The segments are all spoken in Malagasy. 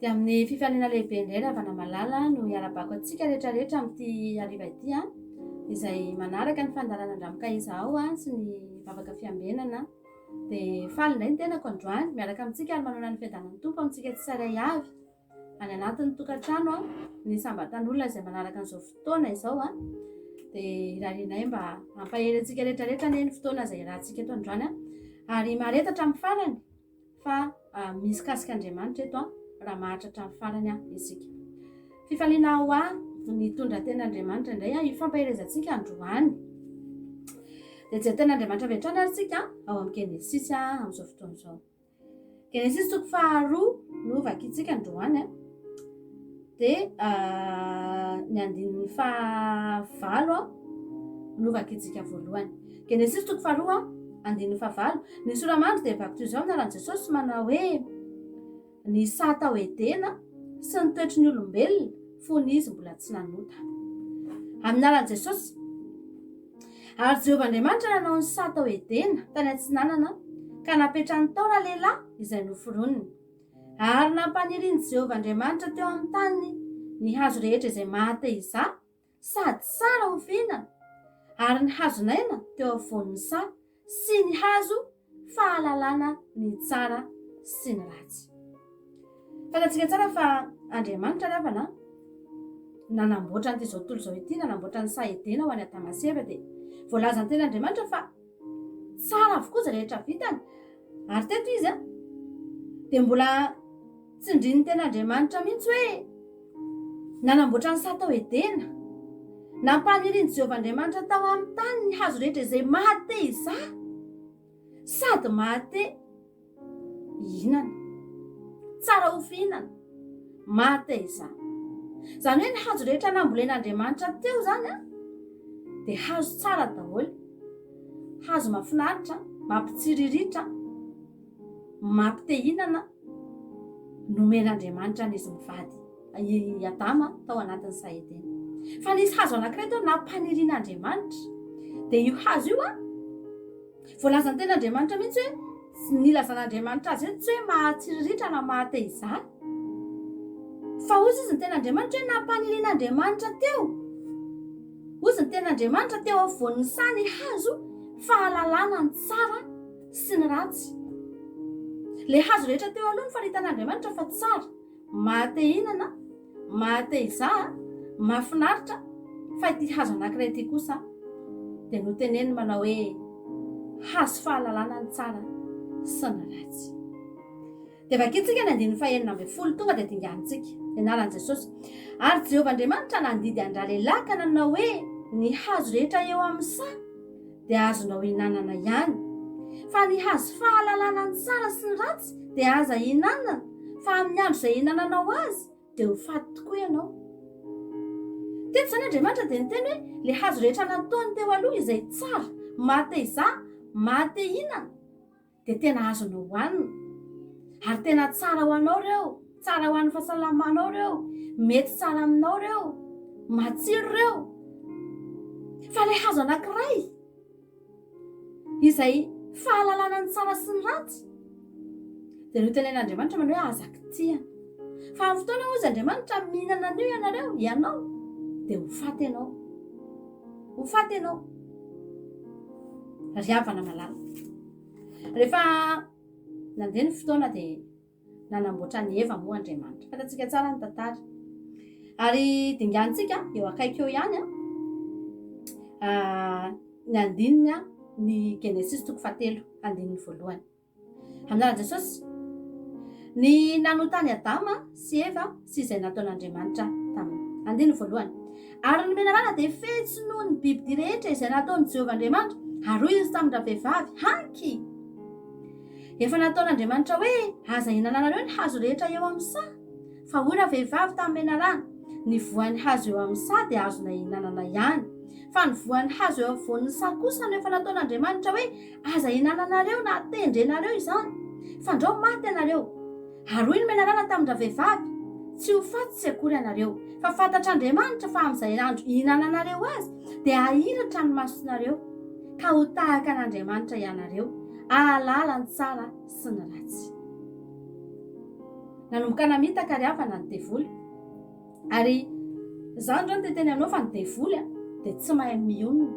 Dia amin'ny fifaliana lehibe indray ravana malala no hiarabako antsika rehetrarehetra amin'ity hariva ity izay manaraka ny fandalana andramoka ao sy ny vavaka fiambenana. Dia faly indray ny tenako androany miaraka amintsika ary manao ny fiadanan'ny tompo amintsika tsirairay avy any anatin'ny tokantrano ny sambatan'olona izay manaraka an'izao fotoana izao dia irarinay mba hampahery antsika rehetrarehetra ny fotoana izay rahantsika eto androany ary maretatra amin'ny farany fa misy kasika Andriamanitra eto raha mahatratra amin'ny farany isika. Fifaliana ao ny tondra ten'Andriamanitra indray ifampaherezantsika androany. Dia tsy ten'Andriamanitra vetrany ary tsika ao amin'ny Genesisy amin'izao fotoana izao. Genesisy toko 2 no vakiantsika androany dia ny andininy 9 no vakiantsika voalohany. Genesisy toko 2 andininy 9 ny soramandry dia vaky toy izao amin'ny anaran'i Jesosy manao hoe ny satao edena sy ny toetry ny olombelona fony izy mbola tsy nanota. Amin'ny anaran'i Jesosy. Ary Jehovah Andriamanitra nanao ny satao edena tany antsinanana ka napetrany tao lehilahy izay noforoniny. Ary nampaniriany Jehovah Andriamanitra teo amin'ny tany ny hazo rehetra izay mahateza sady tsara ho fihinana ary ny hazonaina teo afovoan'ny sy ny hazo fahalalana ny tsara sy ny ratsy. Fantatsika tsara fa Andriamanitra ravana nanamboatra an'ity izao tontolo izao ity, nanamboatra ny edena ho any Adamaseva dia voalazany tena Andriamanitra fa tsara avokoa izay rehetra vitany. Ary teto izy dia mbola tsindrin'ny tena Andriamanitra mihitsy hoe nanamboatra ny satao edena, nampaniriany Jehovah Andriamanitra tao amin'ny tany ny hazo rehetra izay mahateza sady mahate hihinana, tsara ho fihinana, mahateza. Izany hoe ny hazo rehetra nambolen'Andriamanitra teo izany dia hazo tsara daholo, hazo mahafinaritra, mampitsiriritra, mampite-hihinana nomen'Andriamanitra n'izy mivady Adama tao anatin'ny edena. Fa nisy hazo anankiray tao nampanirian'Andriamanitra dia io hazo io voalazany tena Andriamanitra mihitsy hoe nilazan'Andriamanitra azy tsy hoe mahatsiriritra na mahateza fa ozy izy ny tena Andriamanitra hoe nampanirian'Andriamanitra teo. Ozy ny tena Andriamanitra teo afovoan'ny ny hazo fahalalana ny tsara sy ny ratsy. Le hazo rehetra teo aloha ny faritan'Andriamanitra fa tsara, mahate-hihinana, mahateza, mahafinaritra. Fa ity hazo anankiray ity kosa dia noteneny manao hoe hazo fahalalana ny tsara sy ny ratsy. Dia vakiantsika ny andininy 9 tonga dia dinganitsika anaran'i Jesosy. Ary Jehovah Andriamanitra nandidy andra lehilahy ka nanao hoe ny hazo rehetra eo amin'ny dia azonao hinanana ihany. Fa ny hazo fahalalana ny tsara sy ny ratsy dia aza hinanana, fa amin'ny andro izay hinananao azy dia ho faty tokoa ianao. Teto izany Andriamanitra dia niteny hoe le hazo rehetra nataony teo aloha izay tsara, mahateza, mahate-hihinana dia tena azonao hohanina. Ary tena tsara ho anao ireo, tsara ho an'ny fahasalamanao ireo, mety tsara aminao ireo, matsiro ireo. Fa le hazo anankiray izay fahalalana ny tsara sy ny ratsy dia notenen'Andriamanitra manao hoe aza kitihana. Fa amin'ny fotoana ozy Andriamanitra mihinana an'io ianao dia ho faty ianao, ho faty ianao. Riavana malala. Rehefa nandeha ny fotoana dia nanamboatra ny Eva moa Andriamanitra. Fantatsika tsara ny tantara. Ary dinganitsika eo akaiky eo ihany ny andininy ny Genesisy toko 7 andininy 1. Amin'anaran'i Jesosy ny nanotany Adama sy Eva sy izay nataon'Andriamanitra taminy. Andininy 1. Ary ny menarana dia fetsy noho ny biby rehetra izay nataon'i Jehovah Andriamanitra ary hoy izy tamindra vehivavy hanky. Efa nataon'Andriamanitra hoe aza hinananareo ny hazo rehetra eo amin'ny fa hoy ra vehivavy tamin'ny menarana ny voan'ny hazo eo amin'ny dia azona hinanana ihany. Fa ny voan'ny hazo eo afovoan'ny kosa no efa nataon'Andriamanitra hoe aza hinananareo na atendrenareo izany fa andreo maty ianareo. Ary hoy ny menarana tamindra vehivavy tsy ho faty sy akory ianareo fa fantatr'Andriamanitra fa amin'izay andro hinananareo azy dia ahiratra ny masonareo ka ho tahaka an'Andriamanitra ianareo, ahalala ny tsara sy ny ratsy. nanomboka namitaka ry havana ny devoly. Ary zany zao ny teteny aminao fa ny devoly dia tsy mahay mionona.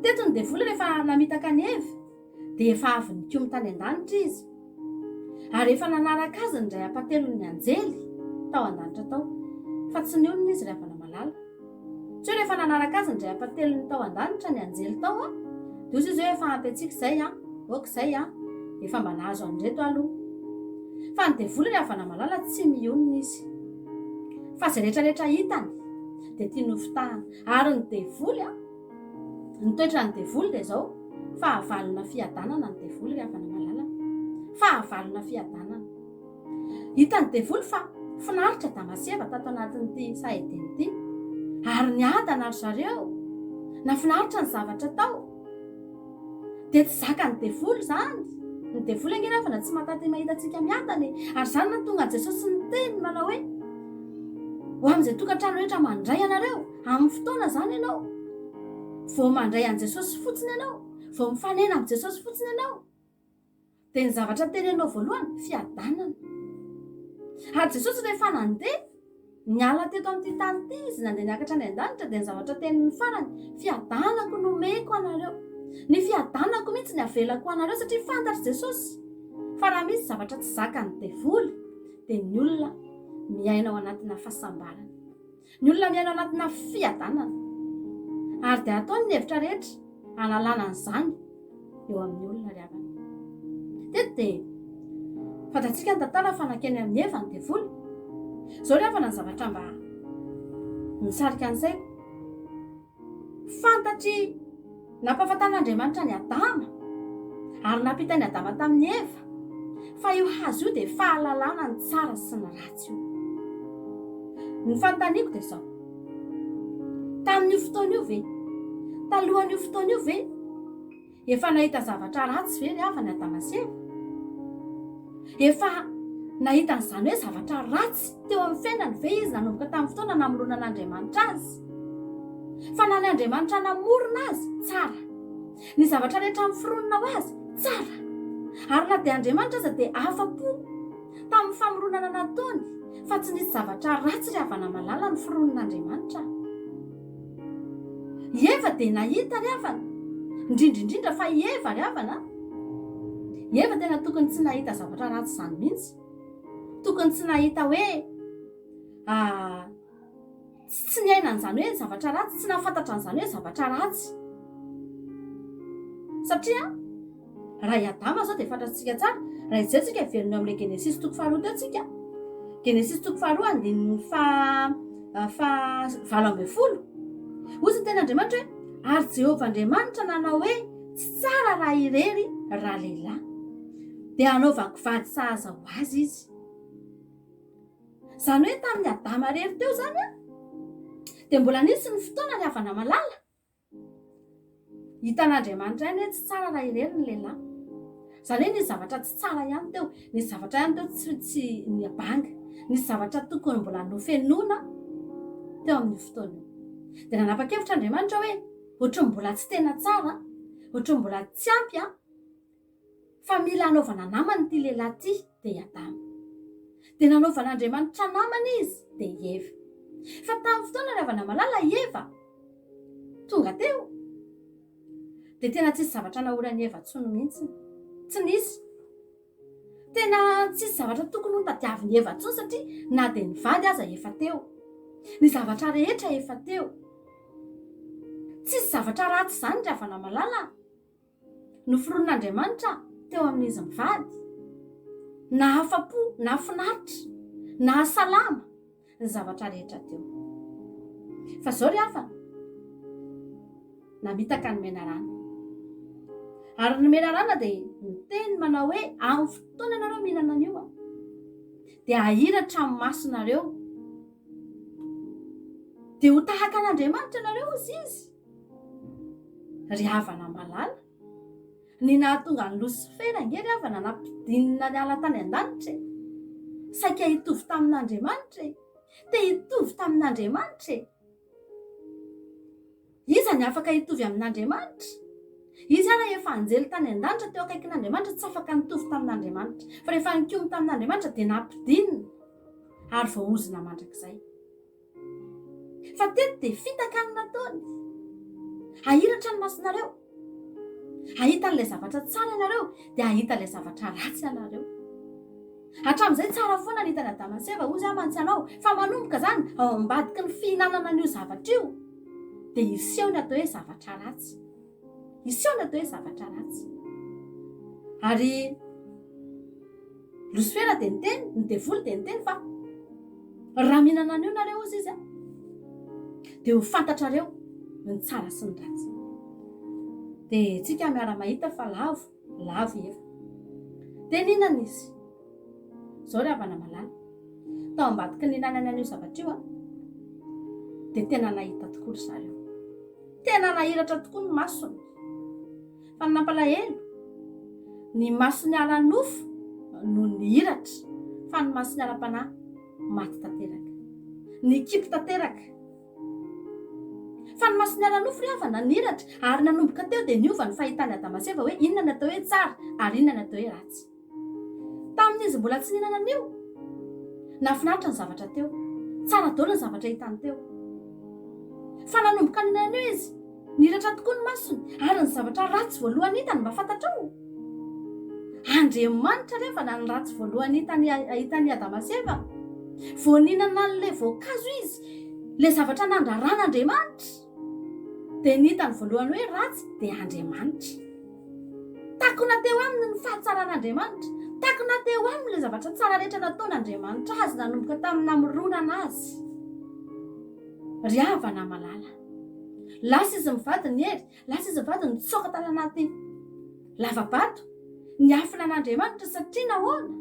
Teto ny devoly rehefa namitaka ny Eva dia efa avy nikiomy tany an-danitra izy. Ary efa nanaraka azy ny ray apatelon'ny anjely tao an-danitra tao, fa tsy nionona izy ry havana malala. Tsy hoe rehefa nanaraka azy ny ray apatelony tao an-danitra ny anjely tao dia ozy izy hoe efa ampy antsika izay okizay efa mba nahazo an'reto aloha. Fa ny devoly ry havana malala tsy mionona izy, fa izay rehetrarehetra hitany dia tia nofitahana. Ary ny devoly ny toetra ny devoly dia izao fahavalona fiadanana ny devoly ry havana malala, fahavalona fiadanana. Hitany devoly fa finaritra Damaseva tato anatin'ity sahediny ity, ary niadana ry zareo, nafinaritra ny zavatra tao. Dia tsy zakany devoly zany. Ny devoly angeny avana tsy mataty mahita antsika miadana, ary zany nahatonga Jesosy niteny manao hoe ho amin'izay tokantrano rehetra mandray anareo amin'ny fotoana zany ianao, vao mandray an' Jesosy fotsiny ianao, vao mifanena amin'ny Jesosy fotsiny ianao, dia ny zavatra tenenao voalohany fiadanana. Ary Jesosy rehefa nandeha niala teto amin'ity tany ity izy, nandeha niakatra any an-danitra, dia ny zavatra teniny farany fiadanako nomeko anareo. Ny fiadanako mihitsy ny avelako anareo, satria fantatry Jesosy fa raha misy zavatra tsy zakany devoly dia ny olona miaina ao anatina fahasambarana, ny olona miaina ao anatina fiadanana. Ary dia ataony ny hevitra rehetra analana an'izany eo amin'ny olona ry havana. Teto dia fantatsika ny tantara fa nakeny amin'ny Eva ny devoly. Izao ry havana ny zavatra mba nisarika an'izay. Fantatry nampahafantan'Andriamanitra ny Adama ary nampita ny Adama tamin'ny Eva fa io hazo io dia fahalalana ny tsara sy ny ratsy io. Ny fanontaniako dia izao, tamin'io fotoana io ve, talohan'io fotoana io ve, efa nahita zavatra ratsy ve ry havana Adama sy Eva? Efa nahita n'izany hoe zavatra ratsy teo amin'ny fiainany ve izy nanomboka tamin'ny fotoana namorona an'Andriamanitra azy? Fa na ny Andriamanitra namorona azy tsara, ny zavatra rehetra miforonona ho azy tsara, ary na dia Andriamanitra aza dia afa-po tamin'ny famoronana nataony, fa tsy nisy zavatra ratsy ry havana malala ny foronon'Andriamanitra. Eva dia nahita ry havana, indrindraindrindra fa Eva ry havana, Eva tena tokony tsy nahita zavatra ratsy izany mihitsy. Tokony tsy nahita hoe tsy niaina an'izany hoe zavatra ratsy, tsy nahafantatra an'izany hoe zavatra ratsy. Satria raha i Adama zao dia fantatsika tsara, raha izaitsika heverina amin'ilay Genesis toko faharoa teo tsika, Genesis toko faharoa andininy valo ambin'ny folo, ozy ny ten'Andriamanitra hoe ary Jehovah Andriamanitra nanao hoe tsy tsara raha irery raha lehilahy, dia hanaovako vady sahaza ho azy izy. Izany hoe tamin'ny Adama rery teo zany dia mbola nisy ny fotoana ry havana malala hitan'Andriamanitra ihany hoe tsy tsara raha irery ny lehilahy. Izany hoe nisy zavatra tsy tsara ihany teo, nisy zavatra ihany teo tsy niabanga, nisy zavatra tokony mbola nofenoina teo amin'ny fotoana io. Dia nanapa-kevitra Andriamanitra hoe ohatry mbola tsy tena tsara, ohatry mbola tsy ampy fa mila hanaovana namany ity lehilahy ity dia i Adama. Dia nanaovan'Andriamanitra namany izy dia i Eva. Fa tamin'ny fotoana ry havana malala Eva tonga teo dia tena tsisy zavatra nahorany Eva tsony mihitsy, tsy nisy. Tena tsisy zavatra tokony ho tadiavin'ny Eva tsony, satria na dia nivady aza efa teo, ny zavatra rehetra efa teo. Tsisy zavatra ratsy izany ry havana malala noforonon'Andriamanitra teo amin'izy mivady, na afa-po, na finaritra, na salama ny zavatra rehetra teo. Fa izao ry havana namitaka ny menarana, ary ny menarana dia miteny manao hoe amin'ny fotoana ianareo mihinana an'io dia ahiratra amin'ny masonareo, dia ho tahaka an'Andriamanitra ianareo izy izy. Ry havana malala, ny nahatonga ny Losifera nge ry havana nampidinina niala tany an-danitra, saika hitovy tamin'Andriamanitra, te hitovy tamin'Andriamanitra. Iza ny afaka hitovy amin'Andriamanitra? izy ara efa anjely tany an-danitra teo akaikin'Andriamanitra tsy afaka nitovy tamin'Andriamanitra fa rehefa nikomy tamin'Andriamanitra dia nampidinina ary voaozina mandrakizay fa teto dia fitaka ny nataony ahiratra ny masonareo ahita n'ilay zavatra tsara ianareo dia ahita ilay zavatra ratsy ianareo hatramin'izay tsara foana ny hitany Adamaseva ozy amantsy anao fa manomboka zany ao ambadiky ny fihinanana an'io zavatra io dia iseho ny atao hoe zavatra ratsy iseho ny atao hoe zavatra ratsy ary Losifera dia niteny ny devoly dia niteny fa raha mihinana an'io nareo ozy izy dia ho fantatrareo ny tsara sy ny ratsy dia tsika miara-mahita fa lavo efa dia ninana izy zao ry havana malala tao ambadiky ny hinanany an'io zavatra io dia tena nahita tokoa ry zareo tena nahiratra tokoa ny masony fa ny nampalahelo ny masony ala-nofo no nihiratra fa ny masony ala-panahy maty tanteraka ny kipy tanteraka fa ny masony ala-nofo ry havana nihiratra ary nanomboka teo dia niova ny fahitany Adamaseva hoe inona ny atao hoe tsara ary inona ny atao hoe ratsy tamin'izy mbola tsy nihinana an'io nafinaritra ny zavatra teo tsara daholo ny zavatra hitany teo fa nanomboka nihinana an'io izy nihiratra tokoa ny masony ary ny zavatra ratsy voalohany hitany mba fantatrao Andriamanitra rehefa na ny ratsy voalohany hitany Adamaseva vao nihinana n'ilay voankazo izy ilay zavatra nandraran'Andriamanitra dia nihitany voalohany hoe ratsy dia Andriamanitra takona teo aminy ny fahatsaran'Andriamanitra takona teo aminy ilay zavatra tsara rehetra nataon'Andriamanitra azy nanomboka tamin'ny namoronana azy ry havana malala lasa izy mivady ny hery lasa izy mivady ny tsoka tany anaty lavabato ny afina an'Andriamanitra satria nahoana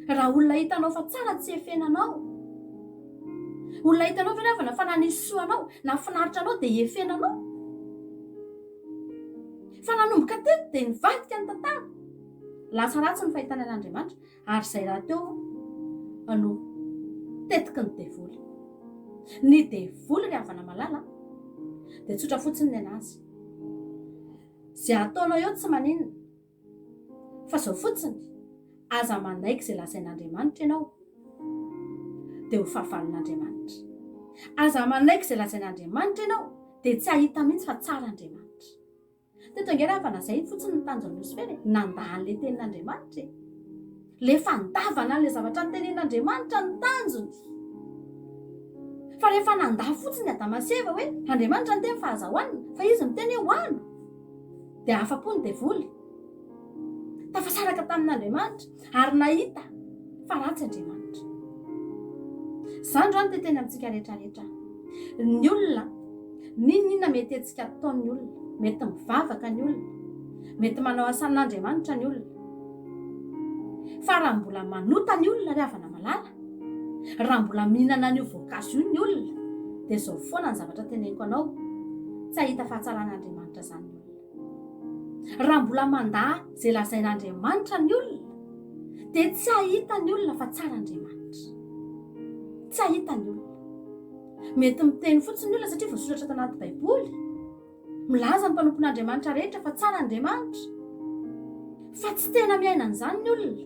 raha olona hitanao fa tsara tsy efenanao olona hitanao ve havana fa na nisy soanao na finaritra anao dia efenanao fa nanomboka teto dia nivadika ny tantara lasa ratsy ny fahitana an'Andriamanitra ary izay raha teo no tetiky ny devoly ry havana malala dia tsotra fotsiny ny anazy izay ataonao eo tsy maninona fa zao fotsiny aza manaiky izay lazain'Andriamanitra ianao dia ho fahafalin'Andriamanitra aza manaiky izay lazain'Andriamanitra ianao dia tsy ahita mihitsy fa tsara Andriamanitra teto angera havana izay fotsiny ny tanjon'ny Losifera nandahan'ilay tenin'Andriamanitra lefa ndavana n'ilay zavatra nytenenin'Andriamanitra ny tanjony fa rehefa nandaha fotsiny Adamaseva hoe Andriamanitra ny teny fa aza hoanina fa izy miteny hoe hoano dia afa-po ny devoly tafasaraka tamin'Andriamanitra ary nahita fa ratsy Andriamanitra izany rano teteny amintsika rehetrarehetra ny olona ninona mety antsika ataon'ny olona mety mivavaka ny olona mety manao asan'Andriamanitra ny olona fa raha mbola manota ny olona ry havana malala raha mbola mihinana an'io voankazo io ny olona dia zao foana ny zavatra teneniko anao tsy ahita fahatsaran'Andriamanitra izany ny olona raha mbola mandaha izay lazain'Andriamanitra ny olona dia tsy ahita ny olona fa tsara Andriamanitra tsy ahita ny olona mety miteny fotsiny ny olona satria voasoratra tanaty baiboly milaza ny mpanompon'Andriamanitra rehetra fa tsara Andriamanitra fa tsy tena miaina an'izany ny olona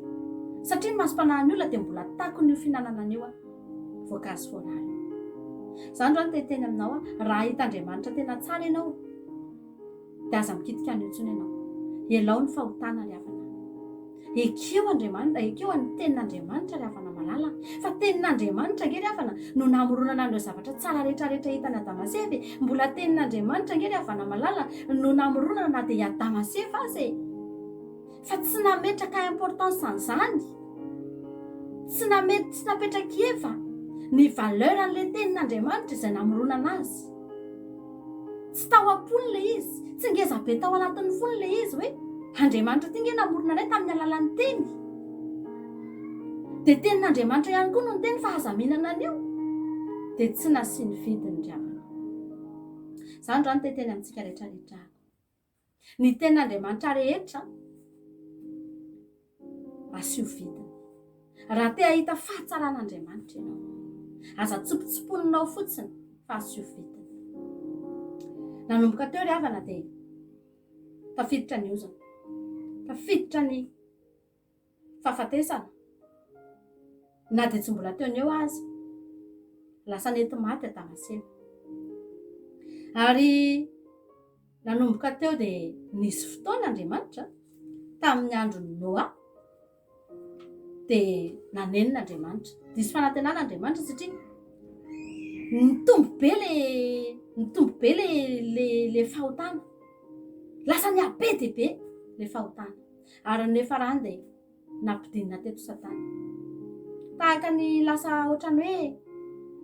satria ny masom-panahin'ny olona dia mbola tako n'io fihinanana an'io voankazo voanary izany rano teteny aminao raha hita Andriamanitra tena tsara ianao dia aza mikitika an'io intsony ianao elao ny fahotana ry havana ekeo Andriamanitra ekeo ny tenin'Andriamanitra ry havana malala fa tenin'Andriamanitra nge ry havana no namoronana an'ireo zavatra tsara rehetrarehetra hitany Adamaseva mbola tenin'Andriamanitra nge ry havana malala no namoronana na dia Adamaseva azy fa tsy nametraka importance an'izany tsy napetraka eva ny valeur an'ilay tenin'Andriamanitra izay namoronana azy tsy tao am-pony ilay izy tsy ngeza be tao anatin'ny fony ilay izy hoe Andriamanitra ty nge namorona anay tamin'ny alalan'ny teny dia tenin'Andriamanitra ihany koa no ny teny fa aza mihinana an'io dia tsy nasiny vidiny ry havana izany rano teteny amintsika rehetrarehetra ny tenin'Andriamanitra rehetra asio vidiny raha te ahita fahatsaran'Andriamanitra ianao aza tsopotsoponinnao fotsiny fa asio vidiny nanomboka teo ry havana dia tafiditra ny ozana, tafiditra ny fahafatesana, na dia tsy mbola teo ny eo azy lasa nety maty Damaseny. Ary nanomboka teo dia nisy fotoan'Andriamanitra tamin'ny andron'ny Noa dia nanenon'Andriamanitra, disy fanantenan'Andriamanitra satria nitombo be le fahotana, lasa niabe dia be le fahotana. Ary nefa rany dia nampidinina teto Satana, tahaka ny lasa ohatrany hoe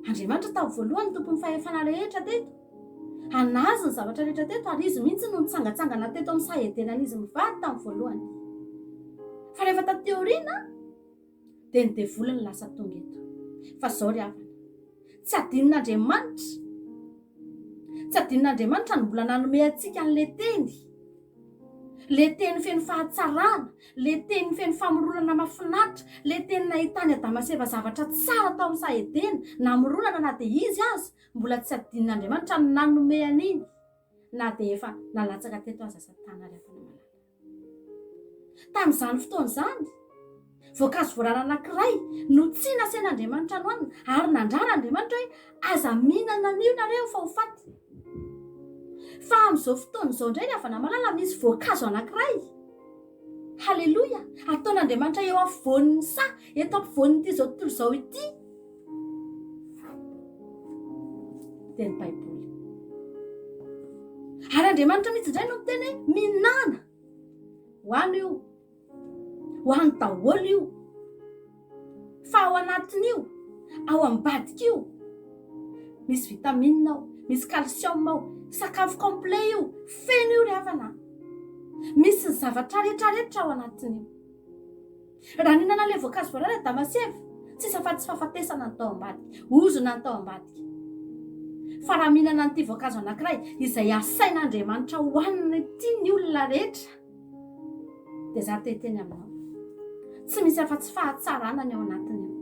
Andriamanitra tamin'ny voalohany tompon'ny fahefana rehetra teto, anazy ny zavatra rehetra teto ary izy mihitsy no nitsangatsangana teto amin'ny sahedenan'izy mivady tamin'ny voalohany. Fa rehefa taty aoriana dia ny devoliny lasa tonga eto. Fa zao ry havana, tsy adinon'Andriamanitra no mbola nanome antsika an'le teny, le teny feno fahatsarana, le teny feno famoronana mahafinaritra, le teny nahitany Adamaseva zavatra tsara tao amin'ny sahedena, namoronana na dia izy azy mbola tsy adinon'Andriamanitra no nanome an'iny, na dia efa nalatsaka teto aza Satana ry havana malala. Tamin'izany fotoana izany, voankazo voarara anankiray no tsy nasen'Andriamanitra no hanina, ary nandrara Andriamanitra hoe aza mihinana an'io nareo fa ho faty. Fa amin'izao fotoana izao indray ry havana malala, misy voankazo anankiray, haleloia, ataon'Andriamanitra eo afovoan'ny eto ampovoan'ity zao tontolo izao ity, dia ny Baiboly. Ary Andriamanitra mihitsy indray no miteny hoe mihinana, ho any io, ho any daholo io, fa ao anatin'io, ao ambadika io misy vitamine ao, misy calcium ao, sakafo complet io, feno io ry havana, misy ny zavatra rehetrarehetra ao anatin'io. Raha nihinana le voankazo voarara Damaseva, tsisy afa-tsy fahafatesana ny tao ambadika, ozona ny tao ambadika. Fa raha mihinana an'ity voankazo anankiray izay asain'Andriamanitra hohanina ity ny olona rehetra, dia za teteny aminao, tsy misy afa-tsy fahatsarana ny ao anatin'io.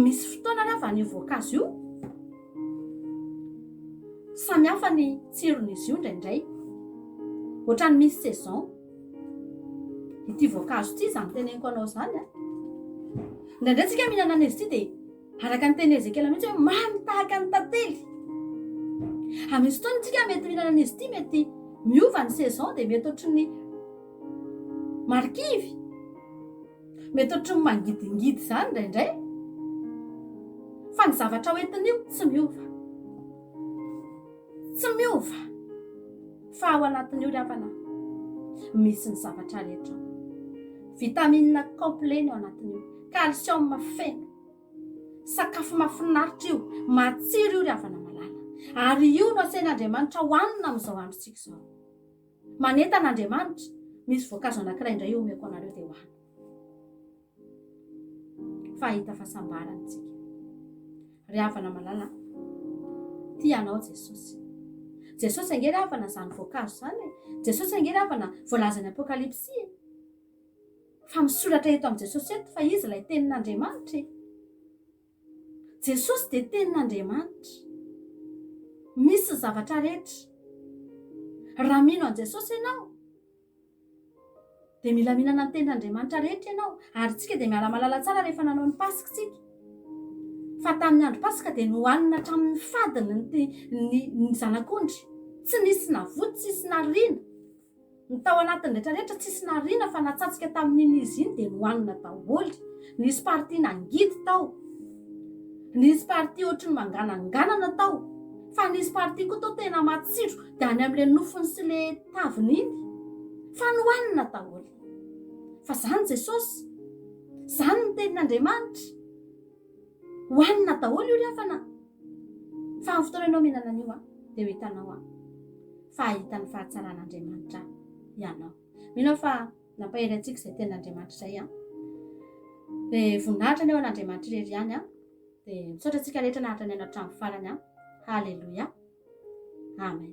Misy fotoana ry havana io voankazo io, samy hafa ny tsiron'izy io indraindray, ohatrany misy saison. Ity voankazo ity izany teneniko anao izany a, indraindray tsika mihinana an'izy ity dia araka ny teny Ezekela mihitsy hoe mamy tahaka ny tantely. Misy fotoana tsika mety mihinana an'izy ity, mety miova ny saison dia mety ohatry ny marikivy, mety ohatry ny mangidingidy izany indraindray, fa ny zavatra hoentin'io tsy miova, fa ao anatin'io ry havana misy ny zavatra rehetra, vitamine complet ny ao anatin'io, calcium feno, sakafo mahafinaritra io, matsiro io ry havana malala. Ary io no asain'Andriamanitra hohanina amin'izao androntsika izao. Manentan'Andriamanitra, misy voankazo anankiray indray omeko anareo dia hohany. Fahita fahasambarana tsika ry havana malala, tianao Jesosy. Jesosy ange ry havana izany voankazo izany, Jesosy ange ry havana voalazany Apokalipsy, fa misoratra eto amin'ny Jesosy eto fa izy ilay tenin'Andriamanitra. Jesosy dia tenin'Andriamanitra, misy zavatra rehetra. Raha mino an Jesosy ianao dia mila mihinana ny tenin'Andriamanitra rehetra ianao. Ary tsika dia miala malala tsara rehefa nanao ny Pasika tsika, fa tamin'ny andro Pasika dia nohanina hatramin'ny fadiny ny zanak'ondry, tsy nisy navoto, tsisy nariana, ny tao anatin'ny rehetrarehetra tsisy nariana, fa natsatsika tamin'iny izy iny dia nohanina daholo. Nisy party nangidy tao, nisy party ohatry ny mangananganana tao, fa nisy party koa tao tena matsiro dia any amin'ilay nofony sy le taviny iny, fa nohanina daholo. Fa izany Jesosy, izany ny tenin'Andriamanitra, hohanina daholo io ry havana. Fa amin'ny fotoana ianao mihinana an'io dia ho hitanao fa ahita ny fahatsaran'Andriamanitra ianao. Mino fa nampahery antsika izay tenin'Andriamanitra izay dia voninahitra ny eo an'Andriamanitra irery ihany dia misaotra antsika rehetra nahatrany hatramin'ny farany. Haleluia, amen.